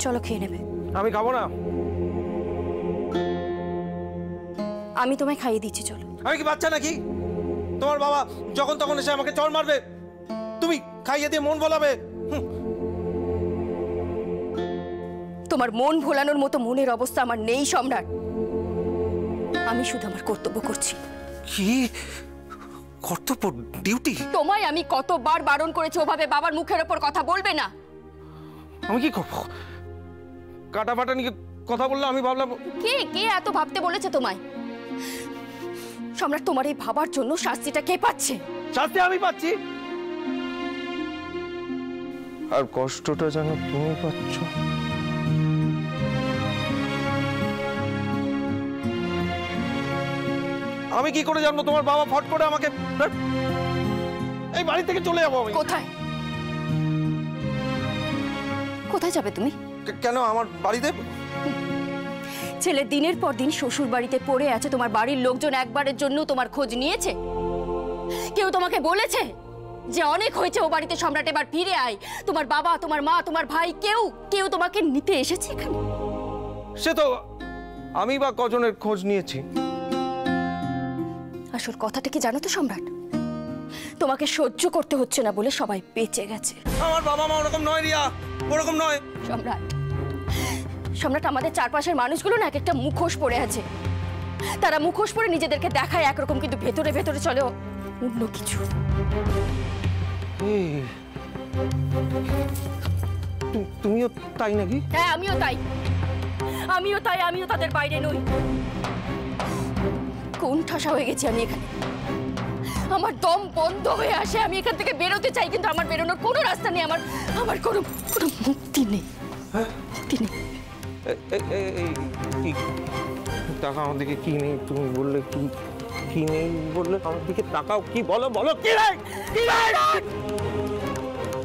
চলো খেয়ে নেবে। আমি খাবো না। আমি তোমায় খাইয়ে দিচ্ছি, চলো। আমি কি বাচ্চা নাকি? তোমার বাবা যখন তখন এসে আমাকে চড় মারবে, তুমি খাইয়ে দিয়ে মন ভোলাবে। তোমার মন ভোলানোর মতো মনের অবস্থা আমার নেই সম্রাট। আমি শুধু আমার কর্তব্য করছি। কি কর্তব্য? ডিউটি? তোমায় আমি কতবার বারণ করেছি ওভাবে বাবার মুখের ওপর কথা বলবে না। আমি কি করবো? কাটা ফাটা নিয়ে কথা বললে আমি ভাবলাম। কে কে এত ভাবতে বলেছে তোমায়? সম্রাট, তোমার এই ভাবার জন্য শাস্তিটা কে পাচ্ছে? শাস্তি আমি পাচ্ছি, আর কষ্টটা যেন তুমি পাচ্ছ। আমি কি করে জানবো তোমার বাবা ফট করে আমাকে এই বাড়ি থেকে চলে যাবো? আমি কোথায় কোথায় যাবে তুমি? কেন আমার বাড়িতে? ছেলে দিনের পর দিন শ্বশুর বাড়িতে পড়ে আছে, তোমার বাড়ির লোকজন একবারের জন্য তোমার খোঁজ নিয়েছে? কেউ তোমাকে বলেছে যে অনেক হয়েছে ও বাড়িতে, সম্রাট এবার ফিরে আয়? তোমার বাবা, তোমার মা, তোমার ভাই কেউ কেউ তোমাকে নিতে এসেছে এখানে? সে তো আমি বা কজনের খোঁজ নিয়েছি। আসল কথাটা কি জানো তো সম্রাট? তোমাকে সহ্য করতে হচ্ছে না বলে সবাই বেঁচে গেছে। আমার বাবা মা ওরকম নয় রিয়া, ওরকম নয়। সম্রাট, সম্রাট, আমাদের চারপাশের মানুষগুলো না এক একটা মুখোশ পড়ে আছে। তারা মুখোশ পরে নিজেদেরকে দেখায় একরকম, কিন্তু ভেতরে ভেতরে চলে অন্য কিছু। তুমিও তাই নাকি? হ্যাঁ, আমিও তাই, আমিও তাই। আমিও তাদের বাইরে নই। কোন ঠাসা হয়ে গেছি আমি এখানে। আমার দম বন্ধ হয়ে আসে, আমি এখান থেকে বেরোতে চাই, কিন্তু আমার বেরোনোর কোনো রাস্তা নেই। আমার কোনো মুক্তি নেই। মুক্তি নেই। টাকা আমার দিকে কি নেই? তুমি বললে কি কি নেই বললে? আমার দিকে তাকাও, কি বলো বলো, কি নেই?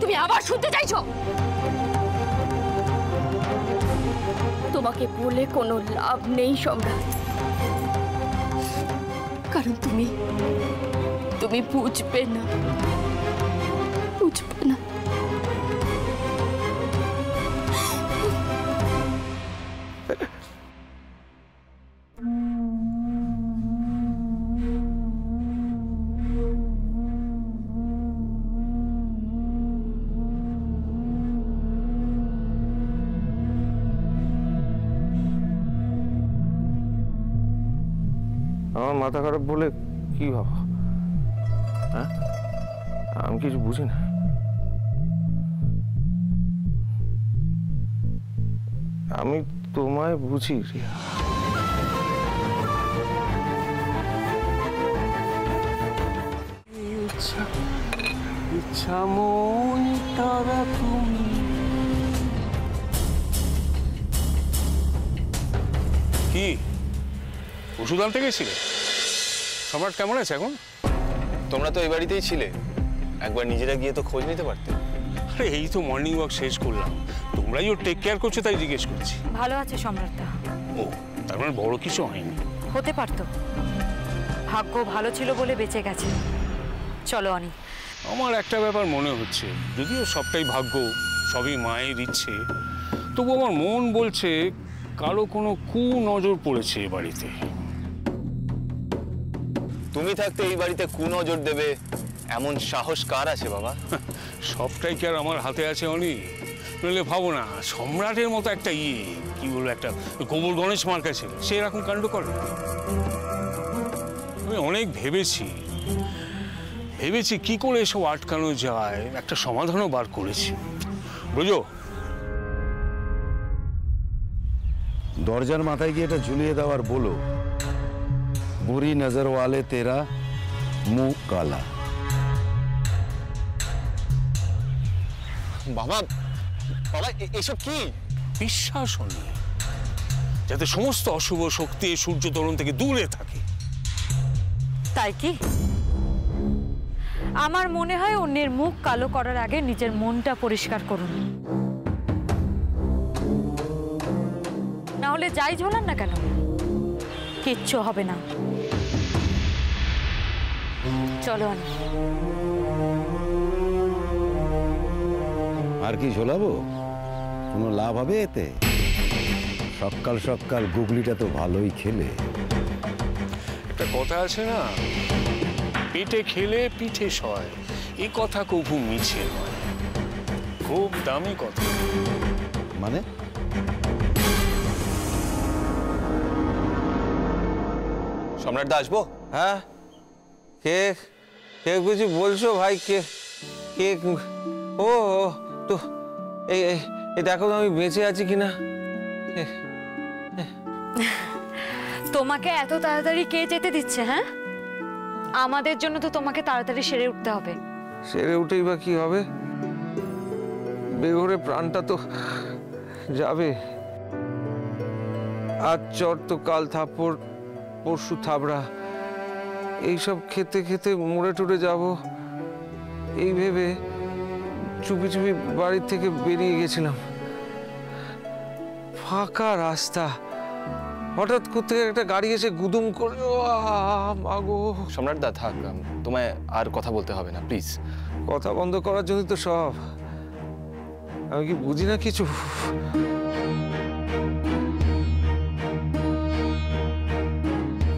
তুমি আবার শুনতে চাইছো? তোমাকে বলে কোনো লাভ নেই সম্রাট, কারণ তুমি বুঝবে না, বুঝবে না। আমার মাথা খারাপ বলে কি ভাবো? হ্যাঁ, আমি কিছু বুঝি না। আমি তোমায় বুঝি রিয়া। ইচ্ছা মন তারা তুমি। কি ওষুধ আনতে গেছিলে? সম্রাট কেমন আছে এখন? তোমরা তো এই বাড়িতেই ছিলে, একবার নিজেরা গিয়ে তো খোঁজ নিতে পারতে। আরে এই তো মর্নিং ওয়াক শেষ করলাম, তোমরাই ওর টেক কেয়ার করছো তাই জিজ্ঞেস করছি। ভালো আছে সম্রাটদা। ও, তার মানে বড় কিছু হয়নি? হতে পারতো, ভাগ্য ভালো ছিল বলে বেঁচে গেছে। চলো অনি। আমার একটা ব্যাপার মনে হচ্ছে, যদিও সবটাই ভাগ্য, সবই মায়ের ইচ্ছে, তবু আমার মন বলছে কারো কোনো কুনজর পড়েছে এ বাড়িতে। তুমি থাকতে এই বাড়িতে কুনজর দেবে এমন সাহস কার আছে বাবা? সবটাই কি আর আমার হাতে আছে অনি? নইলে ভাবো না, সম্রাটের মতো একটা কি বলবো, একটা গোবর গণেশ মার্কা ছিল, সে এরকম কাণ্ড করে। আমি অনেক ভেবেছি কি করে এসব আটকানো যায়, একটা সমাধানও বার করেছি, বুঝো। দরজার মাথায় গিয়ে এটা ঝুলিয়ে দেওয়ার বলো, বুড়ি নজর ওয়ালে তেরা মুখ কালা। বাবা বাবা এসব কি? বিশ্বাস নেই, যাতে সমস্ত অশুভ শক্তি সূর্য তরুণ থেকে দূরে থাকে। তাই কি? আমার মনে হয় অন্যের মুখ কালো করার আগে নিজের মনটা পরিষ্কার করুন, না হলে যাই ঝোলান না কেন কিচ্ছু হবে না। চলো অনি। আর কি ঝোলাবো? কোনো লাভ হবে এতে? সকাল সকাল গুগলিটা তো ভালোই খেলে। একটা কথা আছে না, পেটে খেলে পিঠে সয়, এই কথা কভু মিছে নয়, খুব দামি কথা। মানে সম্রাটদা আসবো? হ্যাঁ, কে কে কিছু বলছো ভাই? কে কে ও ও, তো এই এই এই দেখো তো আমি বেঁচে আছি কিনা। তোমাকে এত তাড়াতাড়ি কে যেতে দিচ্ছে? হ্যাঁ, আমাদের জন্য তো তোমাকে তাড়াতাড়ি সেরে উঠতে হবে। সেরে উঠেই বা কি হবে? বেঘরে প্রাণটা তো যাবে। আজ চর তো কাল থাপ্পড়, পরশু থাবড়া, এইসব খেতে খেতে মরে টরে যাব এই ভেবে চুপি চুপি বাড়ির থেকে বেরিয়ে গেছিলাম। ফাঁকা রাস্তা, হঠাৎ কোথেকে একটা গাড়ি এসে গুদুম করে, মাগো। সম্রাটদা থাক, তোমায় আর কথা বলতে হবে না, প্লিজ। কথা বন্ধ করার জন্য তো সব। আমি কি বুঝি না কিছু?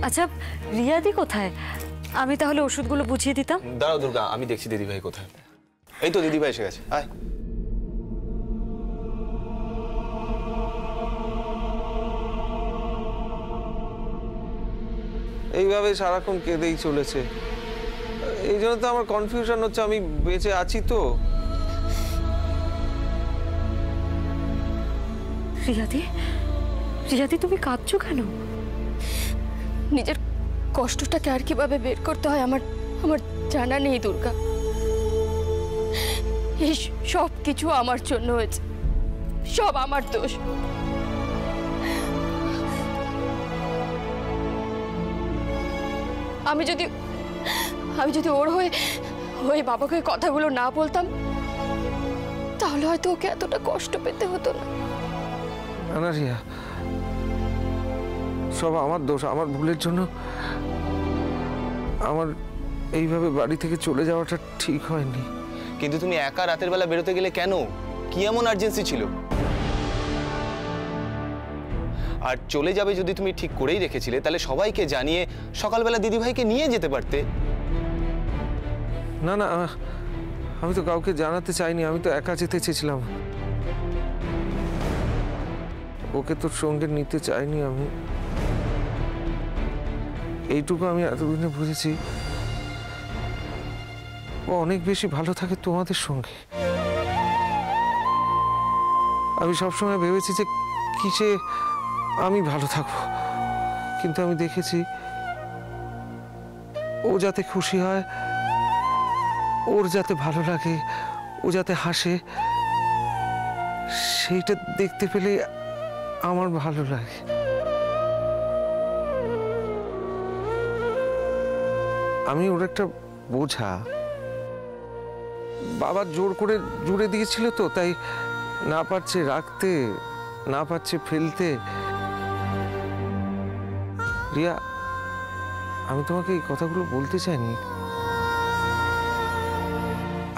আচ্ছা, রিয়াদি কোথায়? আমি তাহলে ওষুধগুলো বুঝিয়ে দিতাম। দাঁড়াও দুর্গা, আমি দেখছি দিদিভাই কোথায়। এই তো দিদিভাই এসে গেছে, আয়। এইভাবে সারাক্ষণ কেঁদেই চলেছে। এই জন্য তো আমার কনফিউশন হচ্ছে, আমি বেঁচে আছি তো। রিয়াদি, রিয়াদি তুমি কাঁদছো কেন? নিজের কষ্টটাকে আর কিভাবে বের করতে হয় আমার আমার জানা নেই দুর্গা। এই সব কিছু আমার জন্য হয়েছে, সব আমার দোষ। আমি যদি ওর হয়ে বাবাকে কথাগুলো না বলতাম, তাহলে হয়তো ওকে এতটা কষ্ট পেতে হতো না। না না রিয়া, সব আমার দোষ, আমার ভুলের জন্য আমার এইভাবে বাড়ি থেকে চলে যাওয়াটা ঠিক হয়নি। কিন্তু তুমি একা রাতের বেলা বেরোতে গেলে কেন? কি এমন আর্জেন্সি ছিল? আর চলে যাবে যদি তুমি ঠিক করেই রেখেছিলে, তাহলে সবাইকে জানিয়ে সকালবেলা দিদিভাইকে নিয়ে যেতে পারতে। না না, আমি তো কাউকে জানাতে চাইনি, আমি তো একা যেতে চেয়েছিলাম। ওকে তোর সঙ্গে নিতে চাইনি আমি। এইটুকু আমি এতদিনে বুঝেছি, ও অনেক বেশি ভালো থাকে তোমাদের সঙ্গে। আমি সবসময় ভেবেছি যে কিসে আমি ভালো থাকবো, কিন্তু আমি দেখেছি ও যাতে খুশি হয়, ওর যাতে ভালো লাগে, ও যাতে হাসে, সেইটা দেখতে পেলে আমার ভালো লাগে। আমি ওর একটা বোঝা। বাবা জোর করে জুড়ে দিয়েছিল তো, তাই না পারছে রাখতে, না পারছে ফেলতে। রিয়া, আমি তোমাকে এই কথাগুলো বলতে চাইনি।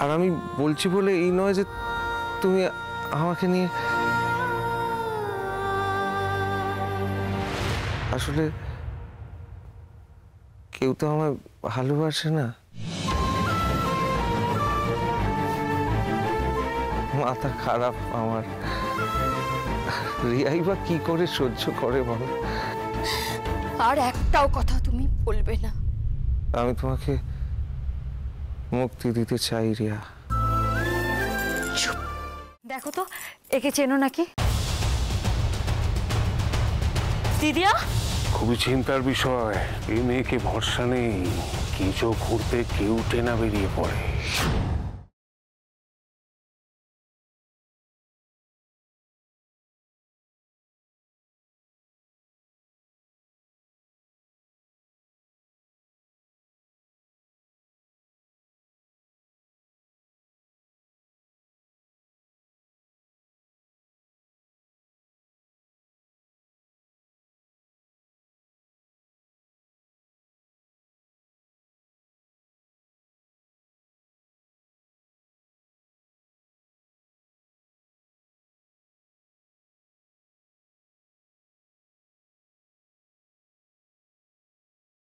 আর আমি বলছি বলে এই নয় যে তুমি আমাকে নিয়ে, আসলে কেউ তো আমায় ভালোবাসে না। মাথা খারাপ আমার। রিয়াই বা কি করে সহ্য করে বলো? আর একটাও কথা তুমি বলবে না। আমি তোমাকে মুক্তি দিতে চাই রিয়া। দেখো তো, একে চেনো নাকি? দিদিয়া, খুবই চিন্তার বিষয়। এই মেয়েকে ভরসা নেই, কিছু ঘুরতে কেউ টেনা বেরিয়ে পড়ে।